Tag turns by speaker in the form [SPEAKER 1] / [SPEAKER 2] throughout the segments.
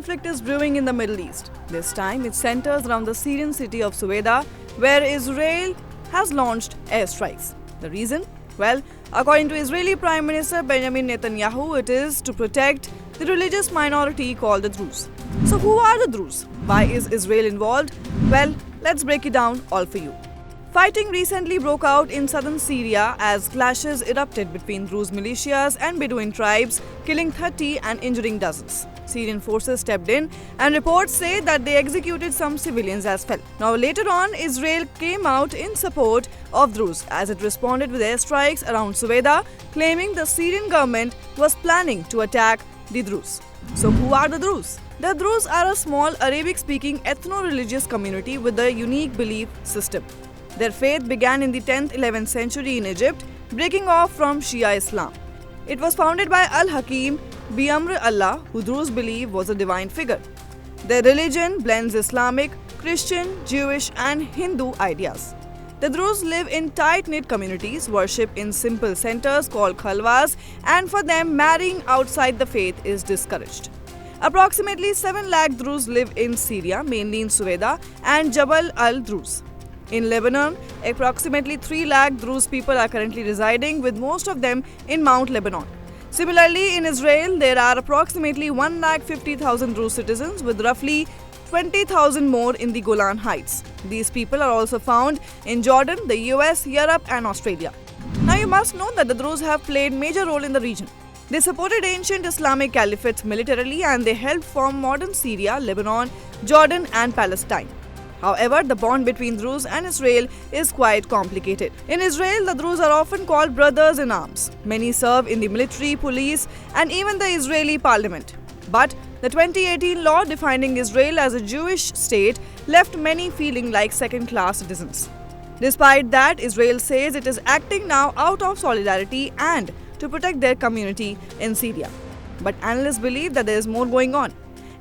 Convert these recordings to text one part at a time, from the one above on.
[SPEAKER 1] conflict is brewing in the Middle East. This time it centers around the Syrian city of Suwayda, where Israel has launched airstrikes. The reason? Well, according to Israeli Prime Minister Benjamin Netanyahu, it is to protect the religious minority called the Druze. So who are the Druze? Why is Israel involved? Well, let's break it down all for you. Fighting recently broke out in southern Syria as clashes erupted between Druze militias and Bedouin tribes, killing 30 and injuring dozens. Syrian forces stepped in, and reports say that they executed some civilians as well. Now, later on, Israel came out in support of Druze as it responded with airstrikes around Suwayda, claiming the Syrian government was planning to attack the Druze. So, who are the Druze? The Druze are a small Arabic-speaking ethno-religious community with a unique belief system. Their faith began in the 10th-11th century in Egypt, breaking off from Shia Islam. It was founded by Al-Hakim Bi-Amr Allah, who Druze believe was a divine figure. Their religion blends Islamic, Christian, Jewish and Hindu ideas. The Druze live in tight-knit communities, worship in simple centers called khalwas, and for them, marrying outside the faith is discouraged. Approximately 7 lakh Druze live in Syria, mainly in Suwayda and Jabal al-Druze. In Lebanon, approximately 3 lakh Druze people are currently residing, with most of them in Mount Lebanon. Similarly, in Israel, there are approximately 150,000 Druze citizens, with roughly 20,000 more in the Golan Heights. These people are also found in Jordan, the US, Europe and Australia. Now you must know that the Druze have played a major role in the region. They supported ancient Islamic caliphates militarily, and they helped form modern Syria, Lebanon, Jordan and Palestine. However, the bond between Druze and Israel is quite complicated. In Israel, the Druze are often called brothers in arms. Many serve in the military, police, and even the Israeli parliament. But the 2018 law defining Israel as a Jewish state left many feeling like second-class citizens. Despite that, Israel says it is acting now out of solidarity and to protect their community in Syria. But analysts believe that there is more going on.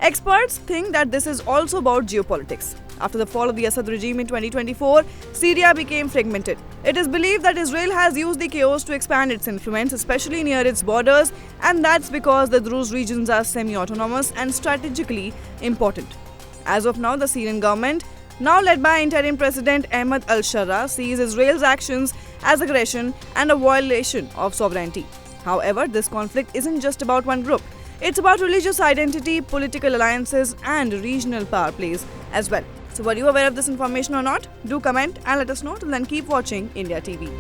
[SPEAKER 1] Experts think that this is also about geopolitics. After the fall of the Assad regime in 2024, Syria became fragmented. It is believed that Israel has used the chaos to expand its influence, especially near its borders, and that's because the Druze regions are semi-autonomous and strategically important. As of now, the Syrian government, now led by interim President Ahmed al-Shara, sees Israel's actions as aggression and a violation of sovereignty. However, this conflict isn't just about one group. It's about religious identity, political alliances, and regional power plays as well. So were you aware of this information or not? Do comment and let us know. Till then, keep watching India TV.